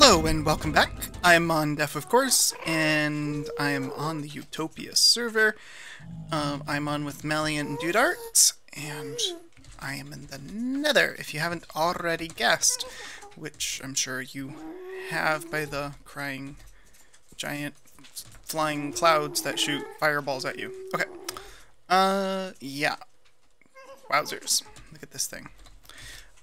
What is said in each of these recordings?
Hello and welcome back. I'm Mondef, of course, and I am on the Utopia server. I'm on with Mally and Dudart, and I am in the Nether, if you haven't already guessed, which I'm sure you have by the crying giant flying clouds that shoot fireballs at you. Okay. Yeah. Wowzers. Look at this thing.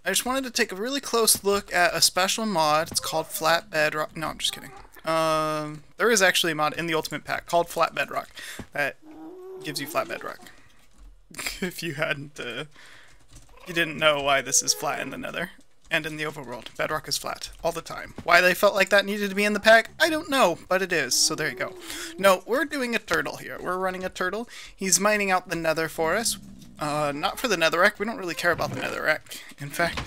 I just wanted to take a really close look at a special mod. It's called Flat Bedrock. No, I'm just kidding. There is actually a mod in the Ultimate Pack called Flat Bedrock that gives you flat bedrock. If you hadn't, you didn't know why this is flat in the Nether and in the Overworld. Bedrock is flat all the time. Why they felt like that needed to be in the pack, I don't know, but it is. So there you go. No, we're doing a turtle here. We're running a turtle. He's mining out the Nether for us. Not for the netherrack. We don't really care about the netherrack. In fact,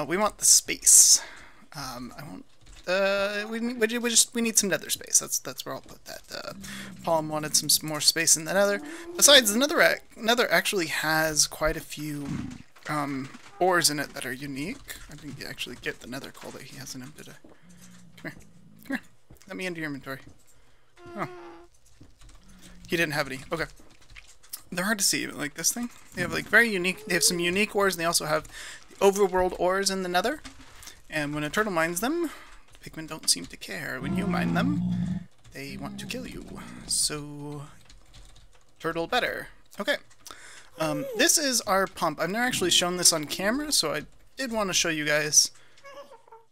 we want the space. We need some nether space. That's where I'll put that. Palm wanted some more space in the nether. Besides, the nether actually has quite a few ores in it that are unique. I didn't actually get the nether coal that he has in him today. Come here. Come here. Let me into your inventory. Oh. He didn't have any. Okay. They're hard to see, like this thing. They have like very unique, they have some unique ores, and they also have the overworld ores in the nether. And when a turtle mines them, the pigmen don't seem to care. When you mine them, they want to kill you. So, turtle better. Okay. This is our pump. I've never actually shown this on camera, so I did want to show you guys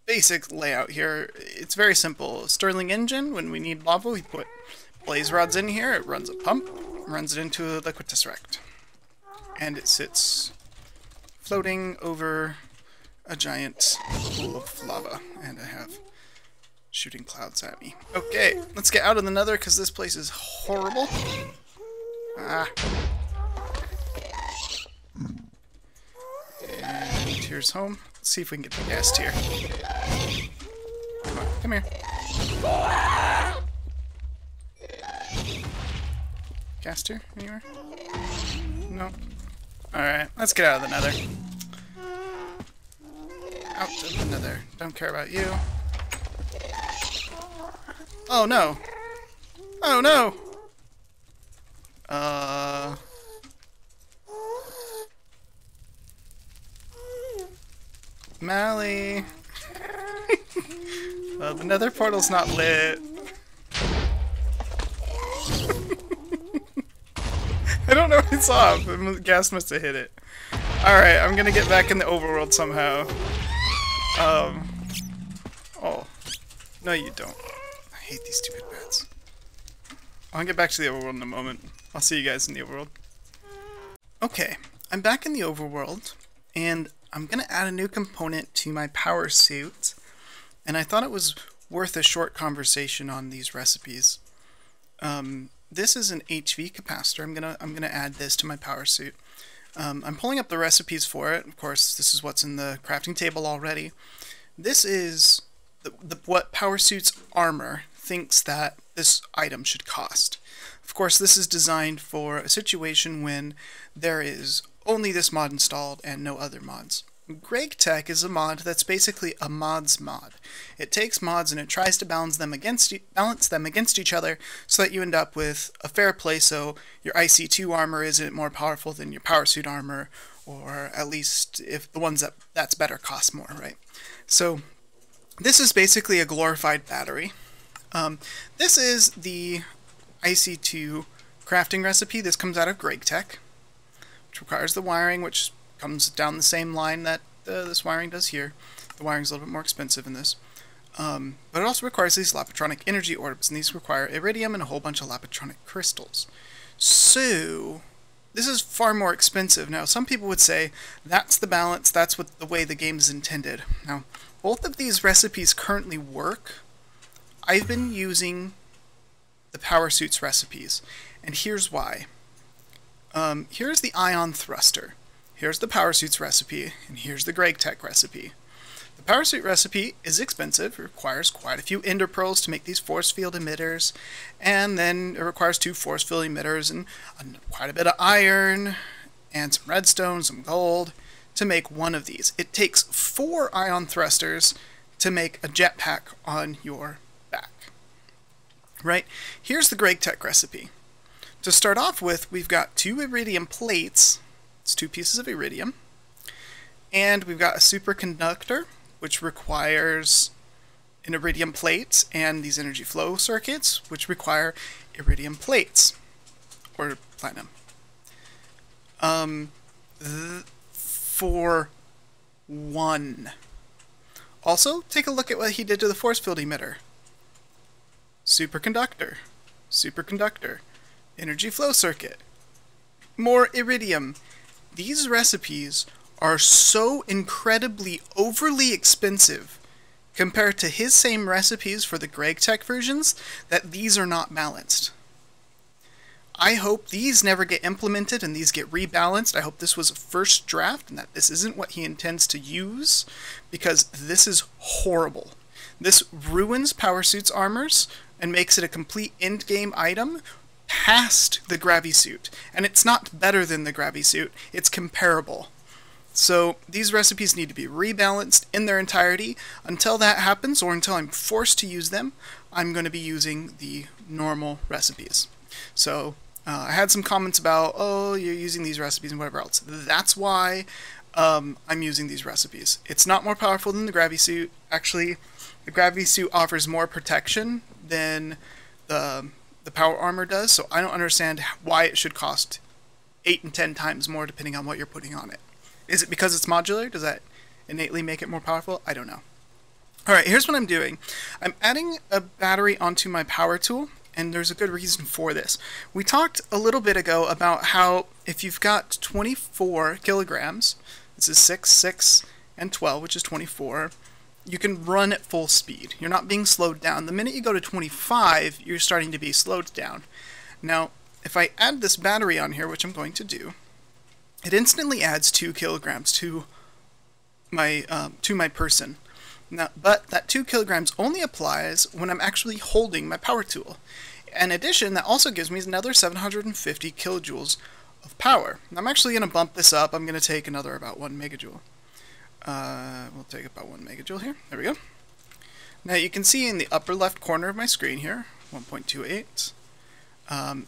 basic layout here. It's very simple. Stirling engine, when we need lava, we put blaze rods in here. It runs a pump. Runs it into a liquid tesseract, and it sits floating over a giant pool of lava, and I have shooting clouds at me. Okay, let's get out of the nether because this place is horrible. Ah. And here's home. Let's see if we can get the gas tier. Come on, come here. Gas tier anywhere? No. Alright, let's get out of the nether. Out of the nether. Don't care about you. Oh no! Oh no! Mally! The nether portal's not lit. I don't know what it's off. The gas must have hit it. Alright, I'm gonna get back in the overworld somehow. Oh. No, you don't. I hate these stupid bats. I'll get back to the overworld in a moment. I'll see you guys in the overworld. Okay, I'm back in the overworld, and I'm gonna add a new component to my power suit, and I thought it was worth a short conversation on these recipes. This is an HV capacitor. I'm gonna add this to my power suit. I'm pulling up the recipes for it. Of course, this is what's in the crafting table already. This is what power suit's armor thinks that this item should cost. Of course, this is designed for a situation when there is only this mod installed and no other mods. GregTech is a mod that's basically a mods mod. It takes mods and it tries to balance them against each other so that you end up with a fair play, so your IC2 armor isn't more powerful than your power suit armor, or at least if the ones that's better cost more, right? So this is basically a glorified battery. This is the IC2 crafting recipe. This comes out of GregTech, which requires the wiring, which comes down the same line that this wiring does here. The wiring's a little bit more expensive in this. But it also requires these lapatronic energy orbs, and these require iridium and a whole bunch of lapatronic crystals. So, this is far more expensive. Now, some people would say, that's the balance, that's what the way the game is intended. Now, both of these recipes currently work. I've been using the power suit's recipes, and here's why. Here's the ion thruster. Here's the power suit's recipe, and here's the GregTech recipe. The power suit recipe is expensive. It requires quite a few ender pearls to make these force field emitters, and then it requires 2 force field emitters and quite a bit of iron and some redstone, some gold to make one of these. It takes 4 ion thrusters to make a jetpack on your back. Right? Here's the GregTech recipe. To start off with, we've got 2 iridium plates. It's 2 pieces of iridium. And we've got a superconductor, which requires an iridium plate, and these energy flow circuits, which require iridium plates, or platinum. For 1. Also, take a look at what he did to the force field emitter. Superconductor, superconductor, energy flow circuit, more iridium. These recipes are so incredibly overly expensive compared to his same recipes for the GregTech versions that these are not balanced. I hope these never get implemented and these get rebalanced. I hope this was a first draft and that this isn't what he intends to use, because this is horrible. This ruins Power Suit's armors and makes it a complete endgame item past the Gravisuit. And it's not better than the Gravisuit, it's comparable. So these recipes need to be rebalanced in their entirety. Until that happens, or until I'm forced to use them, I'm going to be using the normal recipes. So I had some comments about, oh, you're using these recipes and whatever else. That's why I'm using these recipes. It's not more powerful than the Gravisuit. Actually, the Gravisuit offers more protection than the power armor does, so I don't understand why it should cost 8 and 10 times more depending on what you're putting on it. Is it because it's modular? Does that innately make it more powerful? I don't know. Alright, here's what I'm doing. I'm adding a battery onto my power tool, and there's a good reason for this. We talked a little bit ago about how if you've got 24 kilograms, this is 6, 6, and 12, which is 24, you can run at full speed. You're not being slowed down. The minute you go to 25, you're starting to be slowed down. Now, if I add this battery on here, which I'm going to do, it instantly adds 2 kilograms to my person. Now, but that 2 kilograms only applies when I'm actually holding my power tool. In addition, that also gives me another 750 kilojoules of power. I'm actually going to bump this up. I'm going to take another about 1 megajoule. We'll take about 1 megajoule here. There we go. Now you can see in the upper left corner of my screen here, 1.28,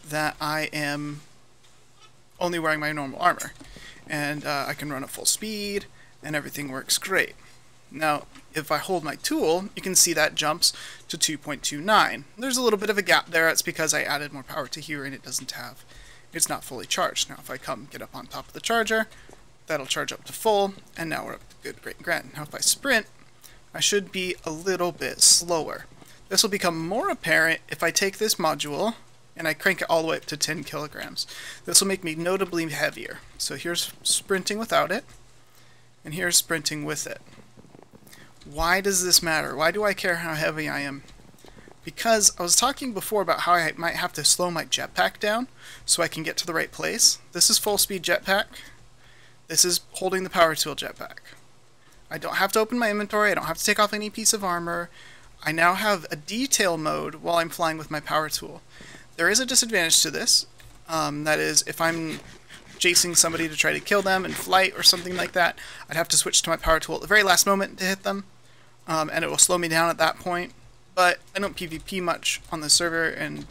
that I am only wearing my normal armor. And I can run at full speed, and everything works great. Now, if I hold my tool, you can see that jumps to 2.29. There's a little bit of a gap there. That's because I added more power to here, and it's not fully charged. Now, if I come get up on top of the charger, that'll charge up to full, and now we're up to good, great, grand. Now, if I sprint, I should be a little bit slower. This will become more apparent if I take this module and I crank it all the way up to 10 kilograms. This will make me notably heavier. So here's sprinting without it, and here's sprinting with it. Why does this matter? Why do I care how heavy I am? Because I was talking before about how I might have to slow my jetpack down so I can get to the right place. This is full speed jetpack. This is holding the power tool jetpack. I don't have to open my inventory. I don't have to take off any piece of armor. I now have a detail mode while I'm flying with my power tool. There is a disadvantage to this. That is, if I'm chasing somebody to try to kill them in flight or something like that, I'd have to switch to my power tool at the very last moment to hit them, and it will slow me down at that point. But I don't PvP much on the server, and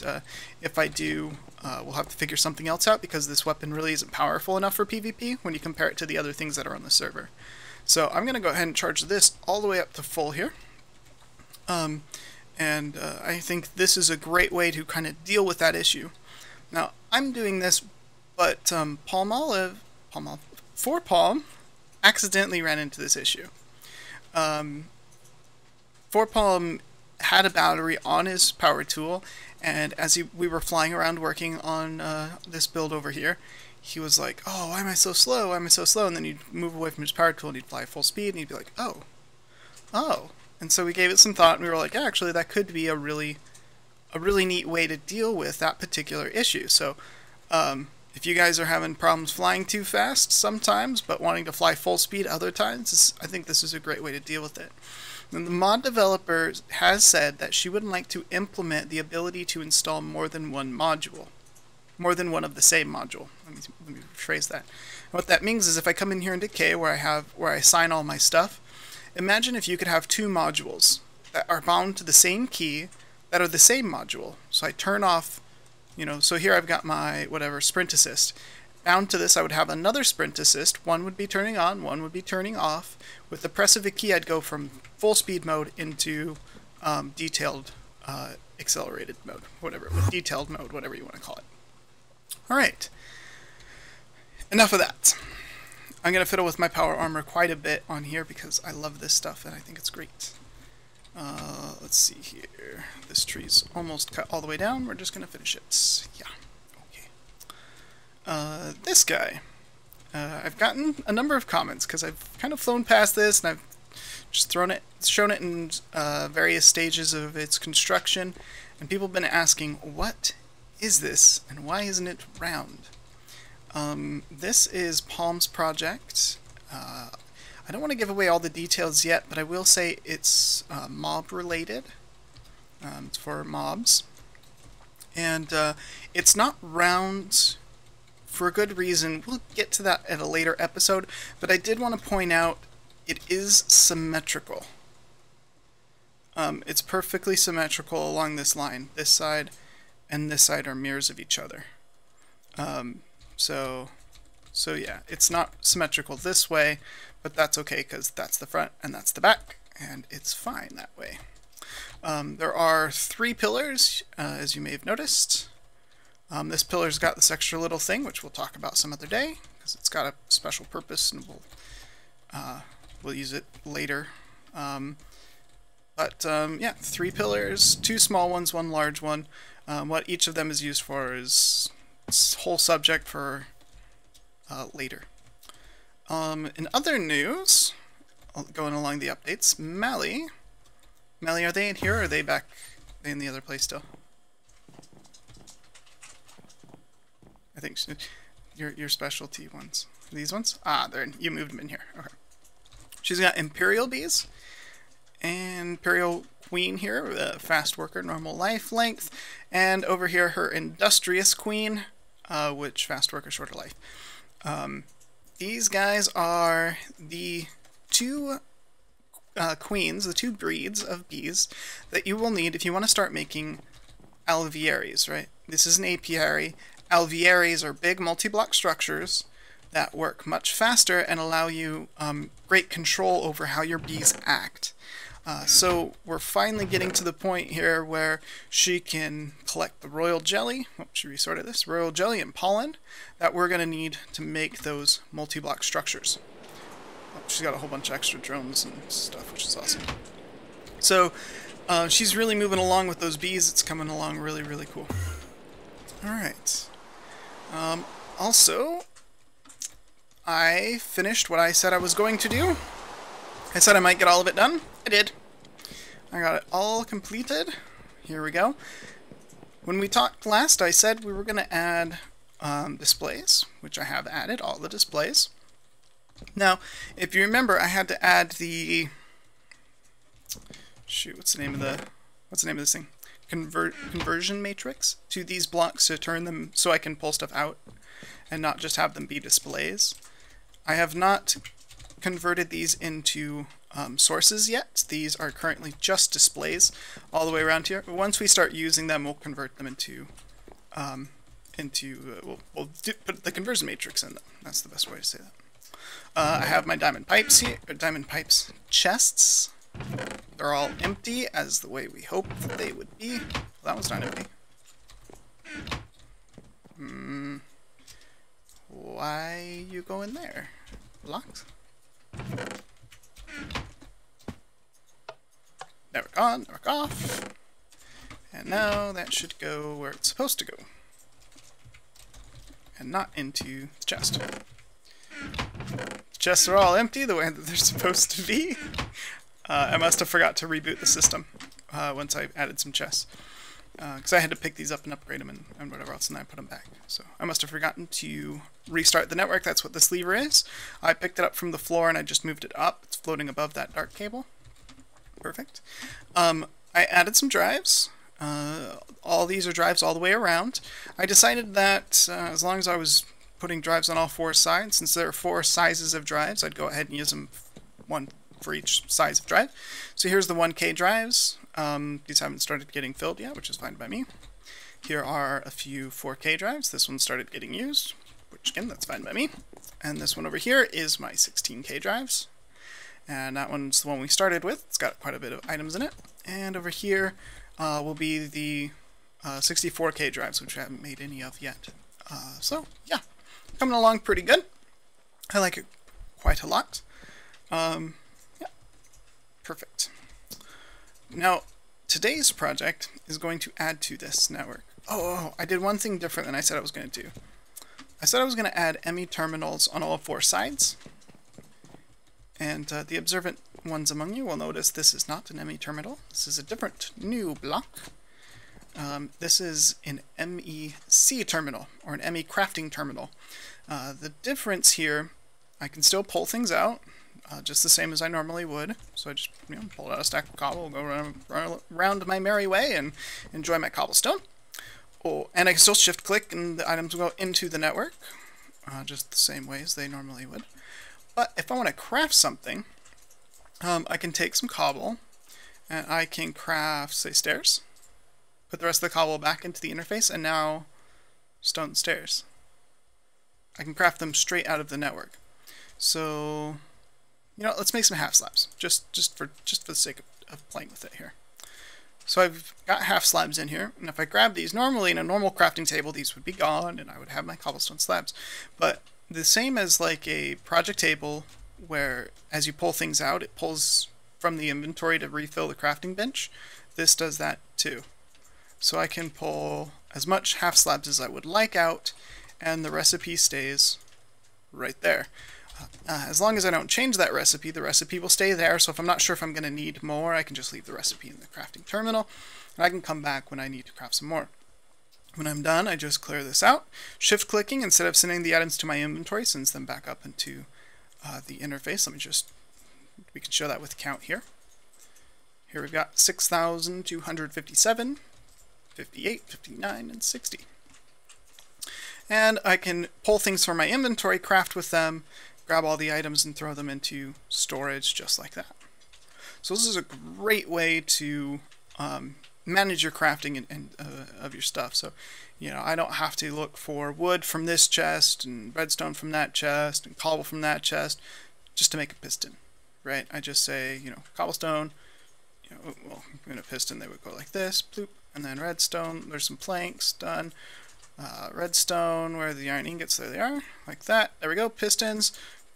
if I do, we'll have to figure something else out, because this weapon really isn't powerful enough for PvP when you compare it to the other things that are on the server. So I'm going to go ahead and charge this all the way up to full here. I think this is a great way to kind of deal with that issue. Now, I'm doing this, but Palm accidentally ran into this issue. Palm had a battery on his power tool, and as we were flying around working on this build over here, he was like, oh, why am I so slow? Why am I so slow? And then he'd move away from his power tool and he'd fly full speed, and he'd be like, oh. And so we gave it some thought, and we were like, yeah, actually, that could be a really neat way to deal with that particular issue. So if you guys are having problems flying too fast sometimes, but wanting to fly full speed other times, I think this is a great way to deal with it. And the mod developer has said that she would like to implement the ability to install more than one module. More than one of the same module. Let me rephrase that. And what that means is if I come in here in Decay where I assign all my stuff, imagine if you could have two modules that are bound to the same key that are the same module. So I turn off, you know, so here I've got my, whatever, sprint assist. Bound to this I would have another sprint assist. One would be turning on, one would be turning off. With the press of a key I'd go from full speed mode into detailed accelerated mode, whatever, with detailed mode, whatever you want to call it. Alright, enough of that. I'm going to fiddle with my power armor quite a bit on here because I love this stuff and I think it's great. Let's see here. This tree's almost cut all the way down. We're just going to finish it. Yeah, okay. This guy. I've gotten a number of comments because I've kind of flown past this and I've just shown it in various stages of its construction, and people have been asking, what is this and why isn't it round? This is Palm's project. I don't want to give away all the details yet, but I will say it's mob related. It's for mobs. And it's not round for a good reason. We'll get to that at a later episode, but I did want to point out it is symmetrical. It's perfectly symmetrical along this line. This side and this side are mirrors of each other. So yeah, it's not symmetrical this way, but that's okay because that's the front and that's the back, and it's fine that way. There are 3 pillars, as you may have noticed. This pillar's got this extra little thing, which we'll talk about some other day, because it's got a special purpose, and we'll use it later. Yeah, 3 pillars, 2 small ones, 1 large one. What each of them is used for is whole subject for later. In other news, going along the updates, Mally, are they in here or are they back? Are they in the other place still? I think so. Your specialty ones. These ones? Ah, they're in. You moved them in here. Okay. She's got Imperial bees. And Imperial Queen here, fast worker, normal life length. And over here, her Industrious Queen, which fast worker, shorter life. These guys are the 2 queens, the 2 breeds of bees that you will need if you want to start making alvearies, right? This is an apiary. Alvearies are big multi-block structures that work much faster and allow you great control over how your bees act. So we're finally getting to the point here where she can collect the royal jelly. Oh, should we sort of this? Royal jelly and pollen that we're going to need to make those multi-block structures. Oh, she's got a whole bunch of extra drones and stuff, which is awesome. So she's really moving along with those bees. It's coming along really, really cool. Alright. Also, I finished what I said I was going to do. I said I might get all of it done. I did. I got it all completed. Here we go. When we talked last, I said we were going to add displays, which I have added, all the displays. Now, if you remember, I had to add the... Shoot, what's the name of this thing? Conversion matrix to these blocks to turn them so I can pull stuff out and not just have them be displays. I have not converted these into sources yet. These are currently just displays all the way around here. Once we start using them, we'll convert them into put the conversion matrix in them. That's the best way to say that. I have my diamond pipes here, or diamond pipes chests. They're all empty, as the way we hoped that they would be. Well, that one's not empty. Why you go in there? Locked? Never on, never off. And now that should go where it's supposed to go. And not into the chest. The chests are all empty the way that they're supposed to be. I must have forgot to reboot the system once I added some chests. Because I had to pick these up and upgrade them and whatever else, and then I put them back. So I must have forgotten to restart the network. That's what this lever is. I picked it up from the floor and I just moved it up. It's floating above that dark cable. Perfect. I added some drives. All these are drives all the way around. I decided that as long as I was putting drives on all 4 sides, since there are 4 sizes of drives, I'd go ahead and use them for each size of drive. So here's the 1K drives. These haven't started getting filled yet, which is fine by me. Here are a few 4K drives. This one started getting used, which again, that's fine by me. And this one over here is my 16K drives. And that one's the one we started with. It's got quite a bit of items in it. And over here will be the 64K drives, which I haven't made any of yet. So, yeah, coming along pretty good. I like it quite a lot. Yeah, perfect. Now, today's project is going to add to this network. Oh, I did one thing different than I said I was going to do. I said I was going to add ME terminals on all 4 sides. And the observant ones among you will notice this is not an ME terminal. This is a different new block. This is an MEC terminal, or an ME crafting terminal. The difference here, I can still pull things out, just the same as I normally would. So I just pull out a stack of cobble, go around my merry way, and enjoy my cobblestone. Oh, and I can still shift click and the items will go into the network, just the same way as they normally would. But if I want to craft something, I can take some cobble, and I can craft, say, stairs. Put the rest of the cobble back into the interface, and now stone stairs. I can craft them straight out of the network. So, let's make some half slabs, just for the sake of playing with it here. So I've got half slabs in here, and if I grab these, normally in a normal crafting table, these would be gone, and I would have my cobblestone slabs. But the same as like a project table, where as you pull things out, it pulls from the inventory to refill the crafting bench, this does that too. So I can pull as much half slabs as I would like out, and the recipe stays right there. As long as I don't change that recipe, the recipe will stay there, so if I'm not sure if I'm going to need more, I can just leave the recipe in the crafting terminal, and I can come back when I need to craft some more. When I'm done, I just clear this out. Shift-clicking, instead of sending the items to my inventory, sends them back up into the interface. We can show that with count here. Here we've got 6,257, 58, 59, and 60. And I can pull things from my inventory, craft with them, grab all the items and throw them into storage just like that. So this is a great way to manage your crafting of your stuff. So, I don't have to look for wood from this chest and redstone from that chest and cobble from that chest just to make a piston, right? I just say, cobblestone, well, in a piston they would go like this, bloop, and then redstone, there's some planks, done. Redstone, where are the iron ingots? There they are, like that. There we go, pistons,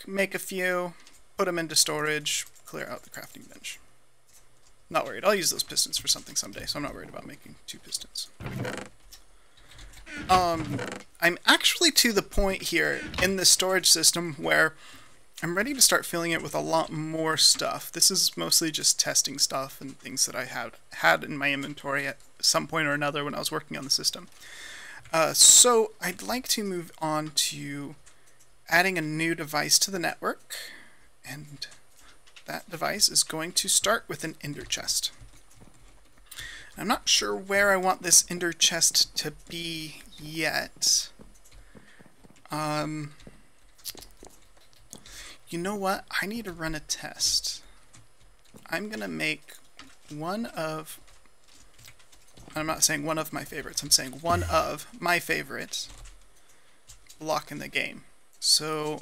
make a few, put them into storage, clear out the crafting bench. Not worried, I'll use those pistons for something someday, so I'm not worried about making 2 pistons. There we go. I'm actually to the point here in the storage system where I'm ready to start filling it with a lot more stuff. This is mostly just testing stuff and things that I had in my inventory at some point or another when I was working on the system. So I'd like to move on to adding a new device to the network, and that device is going to start with an ender chest. I'm not sure where I want this ender chest to be yet. You know what? I need to run a test. I'm gonna make one of... I'm not saying one of my favorites, I'm saying one of my favorites block in the game. So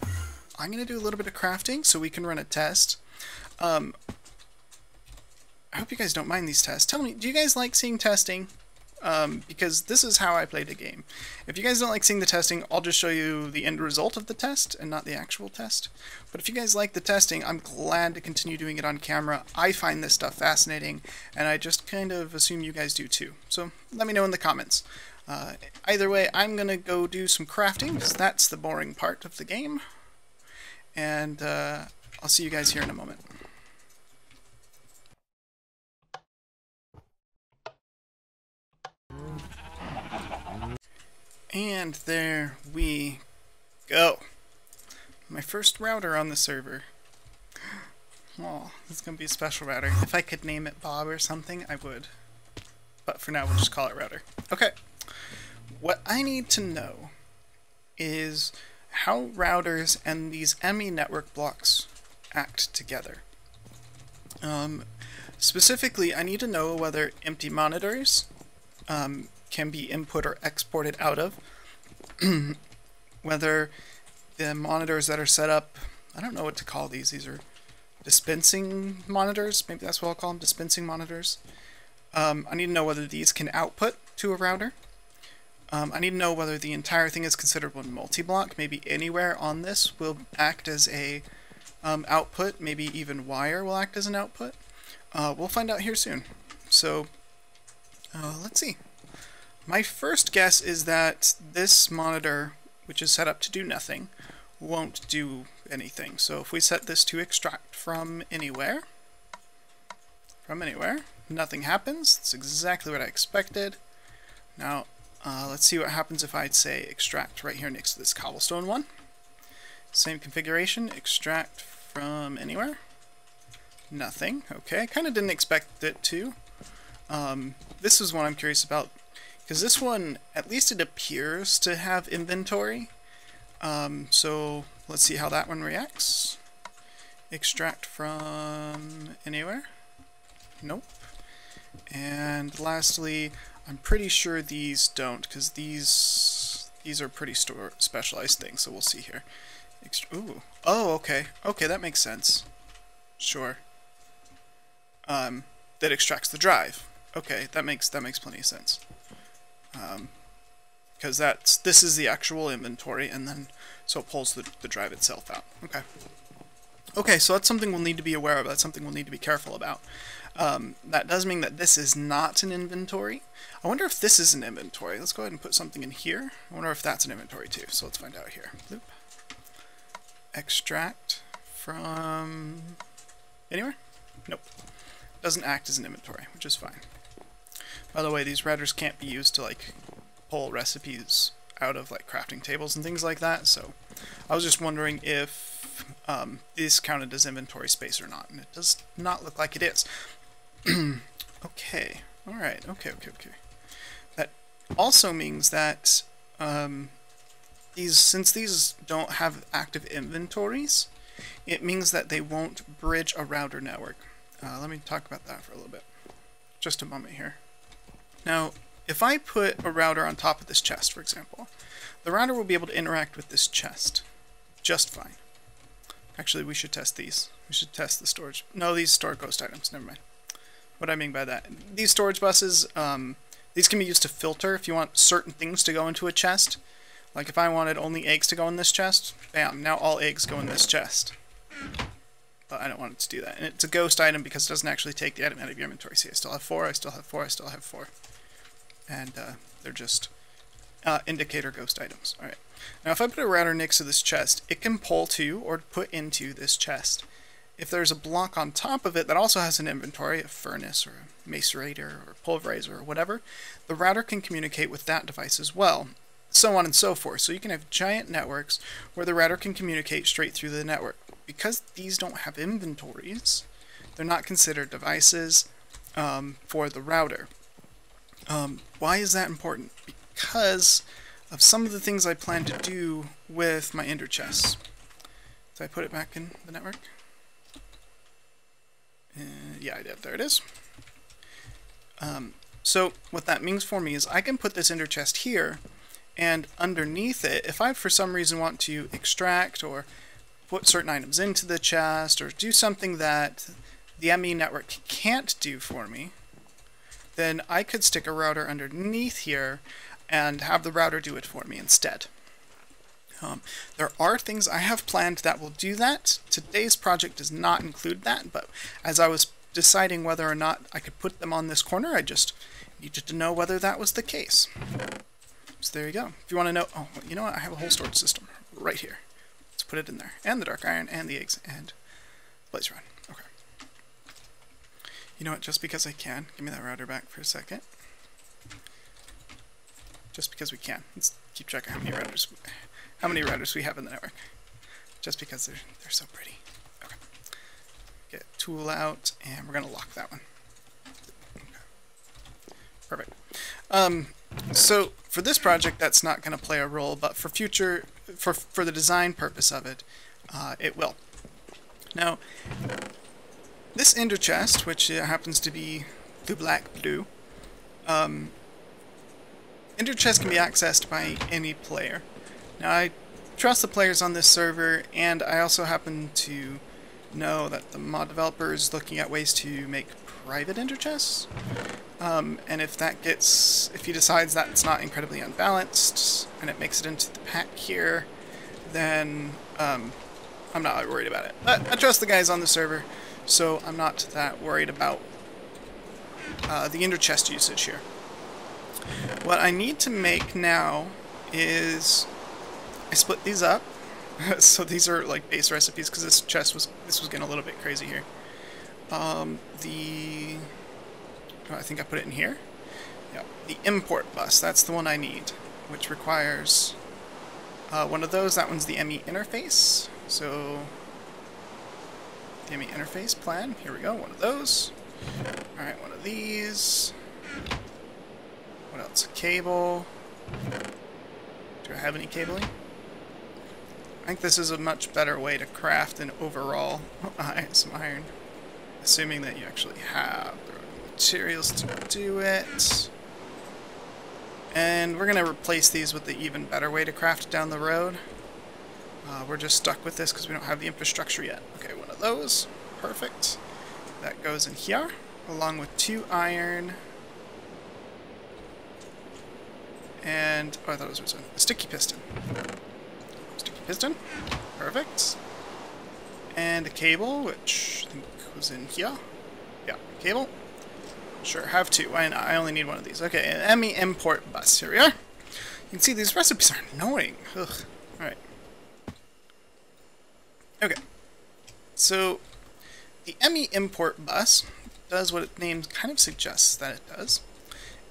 I'm going to do a little bit of crafting so we can run a test. I hope you guys don't mind these tests. Tell me, do you guys like seeing testing? Because this is how I play the game. If you guys don't like seeing the testing, I'll just show you the end result of the test and not the actual test. But if you guys like the testing, I'm glad to continue doing it on camera. I find this stuff fascinating, and I just kind of assume you guys do too. So let me know in the comments. Either way, I'm going to go do some crafting, because that's the boring part of the game. And I'll see you guys here in a moment. And there we go. My first router on the server. Oh, this is going to be a special router. If I could name it Bob or something, I would. But for now, we'll just call it router. Okay. What I need to know is how routers and these ME network blocks act together. Specifically, I need to know whether empty monitors can be input or exported out of, whether the monitors that are set up, I don't know what to call these are dispensing monitors, maybe that's what I'll call them, dispensing monitors. I need to know whether these can output to a router. I need to know whether the entire thing is considered one multi-block, maybe anywhere on this will act as a output, maybe even wire will act as an output. We'll find out here soon. So, let's see. My first guess is that this monitor, which is set up to do nothing, won't do anything. So if we set this to extract from anywhere, nothing happens. That's exactly what I expected. Now, let's see what happens if I'd say extract right here next to this cobblestone one. Same configuration, extract from anywhere. Nothing. Okay, I kind of didn't expect it to. This is one I'm curious about, because this one, at least it appears to have inventory. So let's see how that one reacts. Extract from anywhere. Nope. And lastly, I'm pretty sure these don't, because these are pretty specialized things. So we'll see here. Ooh. Oh, okay. Okay, that makes sense. Sure. That extracts the drive. Okay, that makes plenty of sense. Because this is the actual inventory, and then so it pulls the drive itself out. Okay. Okay, so that's something we'll need to be aware of. That's something we'll need to be careful about. That does mean that this is not an inventory. I wonder if this is an inventory. Let's go ahead and put something in here. I wonder if that's an inventory too. So let's find out here. Loop. Extract from anywhere? Nope. Doesn't act as an inventory, which is fine. By the way, these routers can't be used to like pull recipes out of like crafting tables and things like that, so I was just wondering if this counted as inventory space or not, and it does not look like it is. Okay, alright, okay. That also means that since these don't have active inventories, it means that they won't bridge a router network. Let me talk about that for a little bit. Just a moment here. Now, if I put a router on top of this chest, for example, the router will be able to interact with this chest just fine. Actually, we should test these. We should test the storage. No, these store ghost items. Never mind. What I mean by that. These storage buses, these can be used to filter if you want certain things to go into a chest. Like if I wanted only eggs to go in this chest, bam, now all eggs go in this chest. But I don't want it to do that. And it's a ghost item because it doesn't actually take the item out of your inventory. See, I still have 4, I still have 4, I still have 4. And they're just indicator ghost items. Alright. Now if I put a router next to this chest, it can pull to or put into this chest. If there's a block on top of it that also has an inventory, a furnace or a macerator or a pulverizer or whatever, the router can communicate with that device as well. So on and so forth. So you can have giant networks where the router can communicate straight through the network. Because these don't have inventories, they're not considered devices for the router. Why is that important? Because of some of the things I plan to do with my ender chests. Did I put it back in the network? Yeah, I did. There it is. So what that means for me is I can put this ender chest here, and underneath it, if I for some reason want to extract or put certain items into the chest or do something that the ME network can't do for me, then I could stick a router underneath here and have the router do it for me instead. There are things I have planned that will do that. Today's project does not include that, but as I was deciding whether or not I could put them on this corner, I just needed to know whether that was the case. So there you go. If you want to know, oh, you know what? I have a whole storage system right here. Let's put it in there. And the dark iron, and the eggs, and blaze rod. Okay. You know what? Just because I can, give me that router back for a second. Just because we can. Let's keep track of how many routers we have in the network. Just because they're so pretty. Okay. Get tool out, and we're gonna lock that one. Okay. Perfect. So for this project, that's not gonna play a role, but for future, for the design purpose of it, it will. Now, this ender chest, which happens to be blue, ender chest can be accessed by any player. Now, I trust the players on this server, and I also happen to know that the mod developer is looking at ways to make private ender chests. And if he decides that it's not incredibly unbalanced, and it makes it into the pack here, then I'm not worried about it. But I trust the guys on the server, so I'm not that worried about the ender chest usage here. What I need to make now is I split these up. So these are like base recipes because this was getting a little bit crazy here. I think I put it in here. Yeah, the import bus, that's the one I need, which requires one of those. That one's the ME interface. So the ME interface plan. Here we go. One of those. All right, one of these. What else? A cable. Do I have any cabling? I think this is a much better way to craft an overall some iron. Assuming that you actually have the materials to do it. And we're going to replace these with the even better way to craft down the road. We're just stuck with this because we don't have the infrastructure yet. Okay, one of those. Perfect. That goes in here, along with 2 iron. And, oh, I thought it was a sticky piston. Sticky piston. Perfect. And a cable, which I think was in here. Yeah, cable. Sure, have 2. Why not? I only need one of these. Okay, an ME import bus. Here we are. You can see these recipes are annoying. Ugh. Alright. Okay. So, the ME import bus does what its name kind of suggests that it does.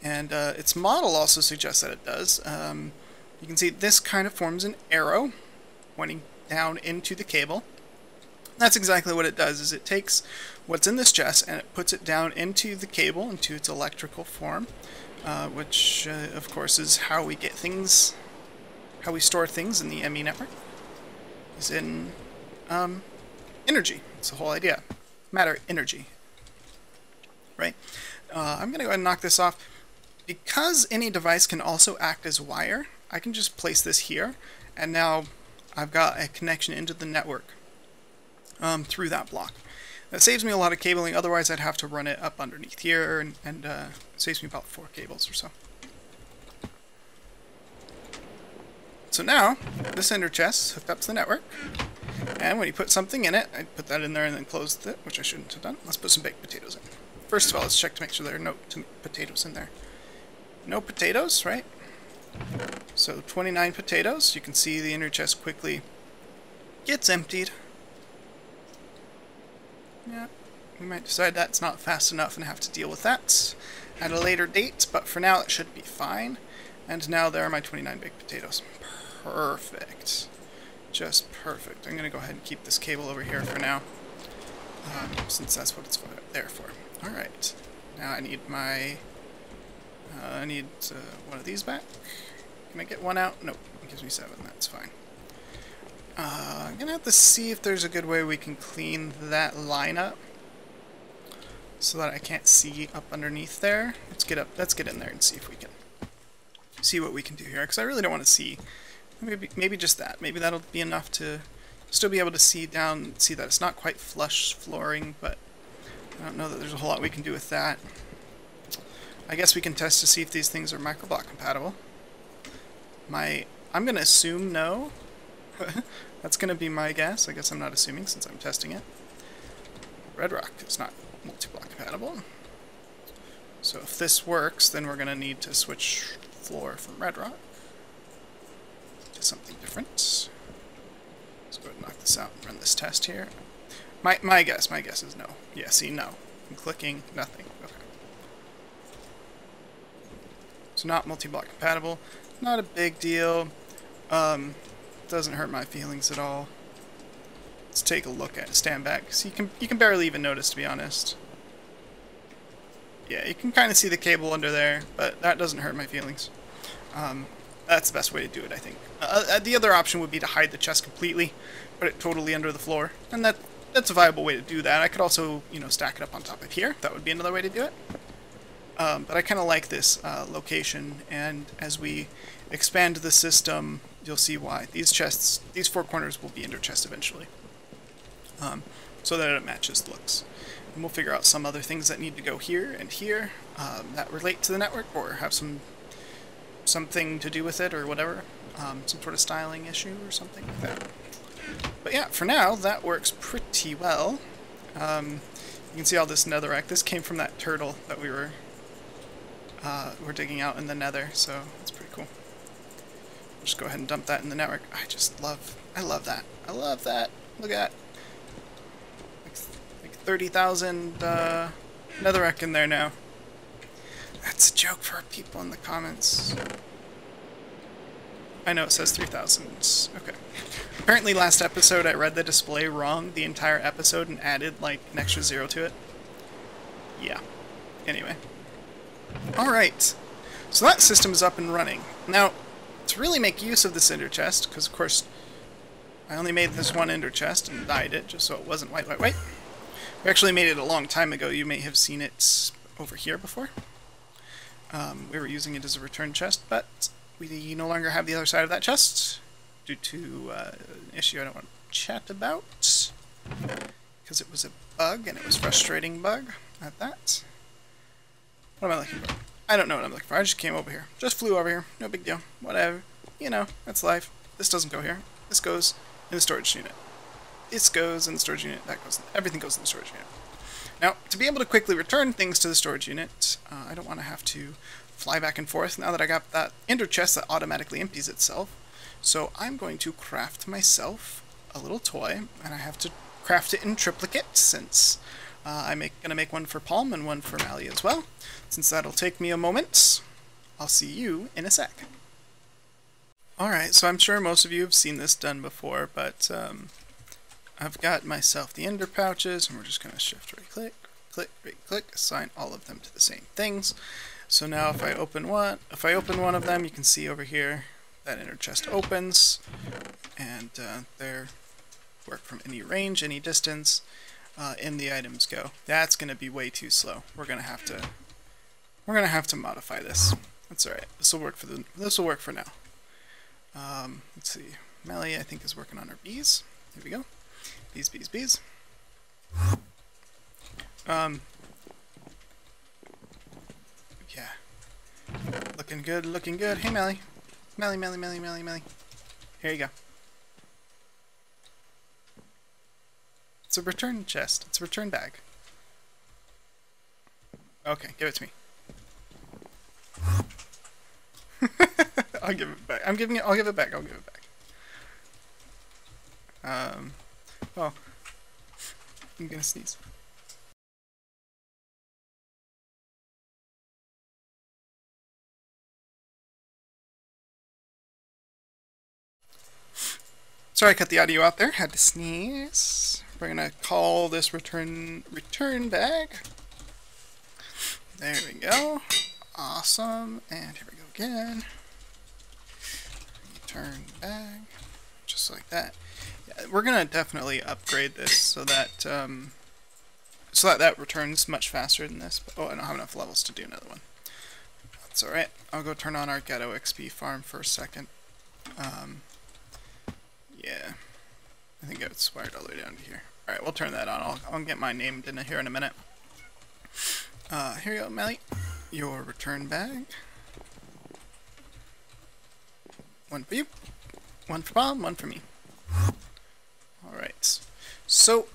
And its model also suggests that it does. You can see this kind of forms an arrow pointing down into the cable. That's exactly what it does, is it takes what's in this chest and it puts it down into the cable, into its electrical form, which, of course, is how we get things, how we store things in the ME network, is in energy. It's the whole idea. Matter, energy. Right? I'm going to go ahead and knock this off. Because any device can also act as wire, I can just place this here, and now I've got a connection into the network through that block. That saves me a lot of cabling, otherwise I'd have to run it up underneath here, and saves me about 4 cables or so. So now, this ender chest hooked up to the network, and when you put something in it, I put that in there and then closed it, which I shouldn't have done. Let's put some baked potatoes in. First of all, let's check to make sure there are no potatoes in there. No potatoes, right? So 29 potatoes. You can see the inner chest quickly gets emptied. Yeah, we might decide that's not fast enough and have to deal with that at a later date, but for now it should be fine. And now there are my 29 baked potatoes. Perfect. Just perfect. I'm going to go ahead and keep this cable over here for now, since that's what it's there for. Alright. Now I need my... one of these back. Can I get one out? Nope. It gives me 7. That's fine. I'm going to have to see if there's a good way we can clean that line up so that I can't see up underneath there. Let's get in there and see if we can see what we can do here, because I really don't want to see. Maybe just that. Maybe that'll be enough to still be able to see down, see that it's not quite flush flooring, but I don't know that there's a whole lot we can do with that. I guess we can test to see if these things are microblock compatible. I'm going to assume no. That's going to be my guess. I guess I'm not assuming since I'm testing it. Red rock is not multi-block compatible. So if this works, then we're going to need to switch floor from red rock to something different. Let's go ahead and knock this out and run this test here. My guess is no. Yeah, see, no. I'm clicking, nothing. Okay. So not multi-block compatible. Not a big deal. Doesn't hurt my feelings at all. Let's take a look at it. Stand back. So you can barely even notice, to be honest. Yeah, you can kind of see the cable under there, but that doesn't hurt my feelings. That's the best way to do it, I think. The other option would be to hide the chest completely, put it totally under the floor, and that that's a viable way to do that. I could also, you know, stack it up on top of here. That would be another way to do it. But I kind of like this location, and as we expand the system, you'll see why. These chests, these four corners will be ender chests eventually, so that it matches the looks. And we'll figure out some other things that need to go here and here that relate to the network or have something to do with it or whatever, some sort of styling issue or something like that. But yeah, for now, that works pretty well. You can see all this netherrack. This came from that turtle that we're digging out in the nether, so it's pretty cool. We'll just go ahead and dump that in the network. I love that. I love that. Look at that. Like 30,000 netherrack in there now. That's a joke for people in the comments. I know it says 3,000. Okay. Apparently last episode I read the display wrong the entire episode and added like an extra 0 to it. Yeah. Anyway. Alright. So that system is up and running. Now, to really make use of this ender chest, because of course I only made this one ender chest and dyed it just so it wasn't white. We actually made it a long time ago. You may have seen it over here before. We were using it as a return chest, but we no longer have the other side of that chest due to an issue I don't want to chat about, because it was a bug, and it was a frustrating bug at that. What am I looking for? I don't know what I'm looking for. I just came over here. Just flew over here. No big deal. Whatever. You know, that's life. This doesn't go here. This goes in the storage unit. This goes in the storage unit. That goes. Everything goes in the storage unit. Now, to be able to quickly return things to the storage unit, I don't want to have to fly back and forth now that I got that ender chest that automatically empties itself. So I'm going to craft myself a little toy, and I have to craft it in triplicate since I'm going to make one for Palm and one for Mally as well. Since that'll take me a moment, I'll see you in a sec. Alright, so I'm sure most of you have seen this done before, but I've got myself the ender pouches, and we're just going to shift right click, click, right click, assign all of them to the same things. So now if I open one of them, you can see over here that ender chest opens, and there, work from any range, any distance, in the items go. That's going to be way too slow. We're gonna have to modify this. That's all right. This will work for now. Let's see. Mally, I think, is working on her bees. Here we go. Bees, bees, bees. Yeah. Looking good, looking good. Hey, Mally. Mally, Mally, Mally, Mally, Mally. Here you go. It's a return chest. It's a return bag. Okay, give it to me. I'll give it back. I'll give it back. I'll give it back. Oh. I'm gonna sneeze. Sorry I cut the audio out there. Had to sneeze. We're gonna call this return bag. There we go. Awesome. And here we go again. Return bag. Just like that. Yeah, we're gonna definitely upgrade this so that that returns much faster than this. But, oh, I don't have enough levels to do another one. That's alright. I'll go turn on our ghetto XP farm for a second. Yeah. I think it's wired all the way down to here. Alright, we'll turn that on. I'll get my name in here in a minute. Here you go, Mally. Your return bag. One for you. One for Bob, one for me. Alright. So,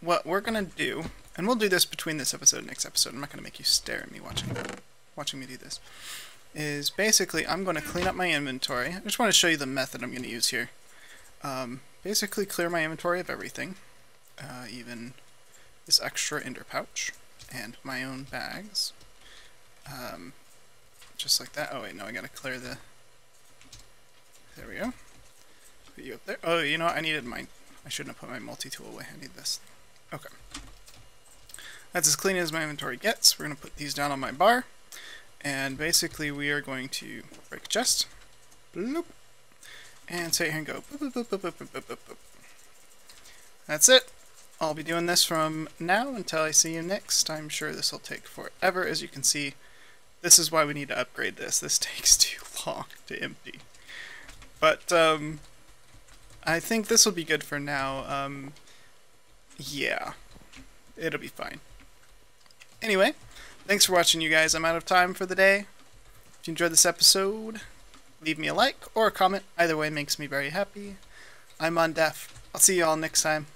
what we're gonna do, and we'll do this between this episode and next episode, I'm not gonna make you stare at me watching me do this, is basically I'm going to clean up my inventory. I just want to show you the method I'm going to use here. Basically clear my inventory of everything, even this extra ender pouch, and my own bags. Just like that. Oh wait, no, I gotta clear the... There we go. Put you up there. Oh, you know what? I shouldn't have put my multi-tool away. I need this. Okay. That's as clean as my inventory gets. We're going to put these down on my bar. And basically we are going to break a chest. Bloop. and sit here and go boop, boop, boop, boop, boop, boop, boop, boop. That's it. I'll be doing this from now until I see you next. I'm sure this will take forever. As you can see, this is why we need to upgrade this. This takes too long to empty. But I think this will be good for now. Yeah, it'll be fine. Anyway, thanks for watching, you guys. I'm out of time for the day. If you enjoyed this episode, leave me a like or a comment. Either way makes me very happy. I'm Mondef. I'll see you all next time.